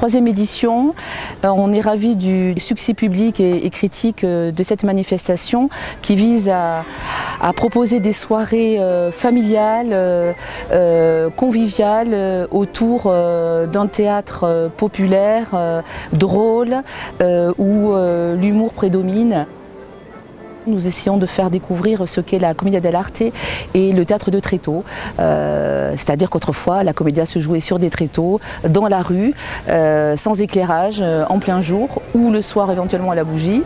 troisième édition. On est ravis du succès public et critique de cette manifestation qui vise à proposer des soirées familiales, conviviales, autour d'un théâtre populaire, drôle, où l'humour prédomine. Nous essayons de faire découvrir ce qu'est la commedia dell'arte et le théâtre de tréteaux. C'est-à-dire qu'autrefois, la commedia se jouait sur des tréteaux, dans la rue, sans éclairage, en plein jour, ou le soir éventuellement à la bougie.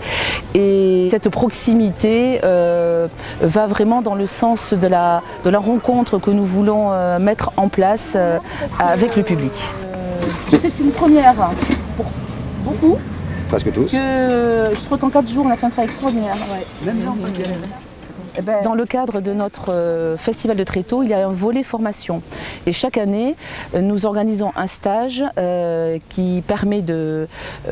Et cette proximité va vraiment dans le sens de la rencontre que nous voulons mettre en place avec le public. C'est une première pour beaucoup. Presque tous. Je trouve qu'en 4 jours, on a fait un travail extraordinaire. Ouais. Même gens, dans le cadre de notre festival de tréteaux, il y a un volet formation. Et chaque année, nous organisons un stage qui permet de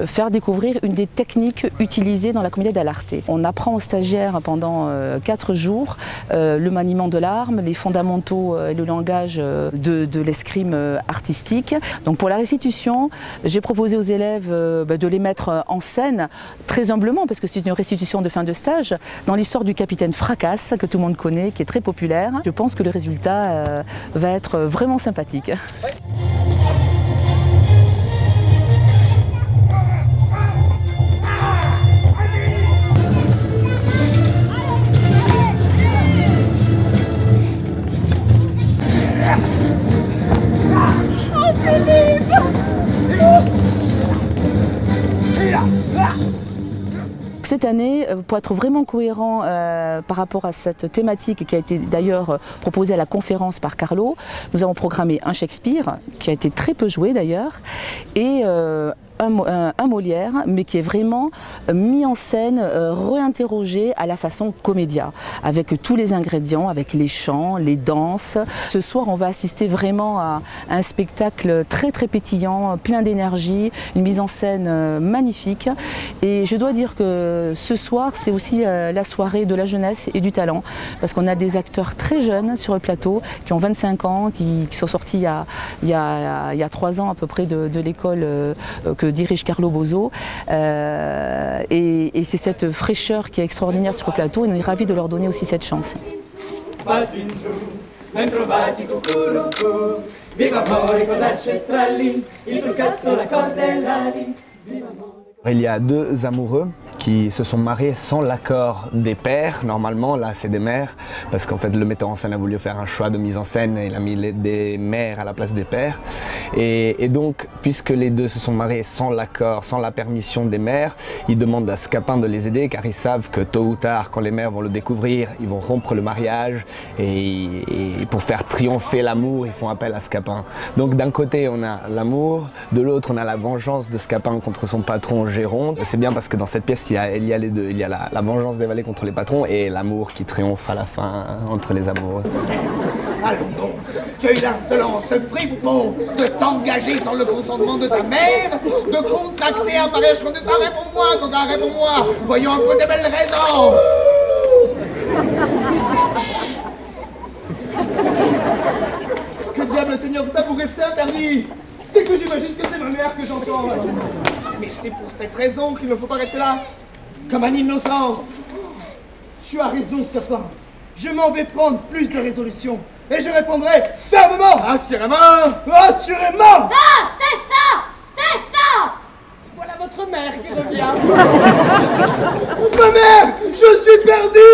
faire découvrir une des techniques utilisées dans la commedia dell'arte. On apprend aux stagiaires pendant 4 jours le maniement de l'arme, les fondamentaux et le langage de l'escrime artistique. Donc pour la restitution, j'ai proposé aux élèves de les mettre en scène très humblement, parce que c'est une restitution de fin de stage, dans l'histoire du capitaine Fracasse, que tout le monde connaît, qui est très populaire. Je pense que le résultat va être vraiment sympathique. Ouais. Cette année, pour être vraiment cohérent par rapport à cette thématique qui a été d'ailleurs proposée à la conférence par Carlo, nous avons programmé un Shakespeare, qui a été très peu joué d'ailleurs, et un Molière, mais qui est vraiment mis en scène, réinterrogé à la façon comédia, avec tous les ingrédients, avec les chants, les danses. Ce soir, on va assister vraiment à un spectacle très très pétillant, plein d'énergie, une mise en scène magnifique. Et je dois dire que ce soir, c'est aussi la soirée de la jeunesse et du talent, parce qu'on a des acteurs très jeunes sur le plateau, qui ont 25 ans, qui sont sortis il y a 3 ans à peu près de l'école que dirige Carlo Boso, et c'est cette fraîcheur qui est extraordinaire sur le plateau, et on est ravis de leur donner aussi cette chance. Il y a 2 amoureux qui se sont mariés sans l'accord des pères. Normalement, là, c'est des mères, parce qu'en fait, le metteur en scène a voulu faire un choix de mise en scène et il a mis des mères à la place des pères. Et donc, puisque les 2 se sont mariés sans l'accord, sans la permission des mères, ils demandent à Scapin de les aider, car ils savent que tôt ou tard, quand les mères vont le découvrir, ils vont rompre le mariage, et pour faire triompher l'amour, ils font appel à Scapin. Donc d'un côté, on a l'amour, de l'autre, on a la vengeance de Scapin contre son patron Géronte. C'est bien parce que dans cette pièce, il y a les deux. Il y a la vengeance des valets contre les patrons et l'amour qui triomphe à la fin entre les amoureux. Allons donc, tu as eu l'insolence, ce fripon, de t'engager sans le consentement de ta mère, de contracter un mariage clandestin. Réponds-moi, Coca, réponds-moi. Voyons un peu de belles raisons. Que diable, Seigneur, t'as pour rester interdit? C'est que j'imagine que c'est ma mère que j'entends. Mais c'est pour cette raison qu'il ne faut pas rester là, comme un innocent. Tu as raison, Scapin. Je m'en vais prendre plus de résolutions. Et je répondrai fermement, assurément, assurément. Ah, c'est ça, c'est ça. Voilà votre mère qui revient. Ma mère, je suis perdu.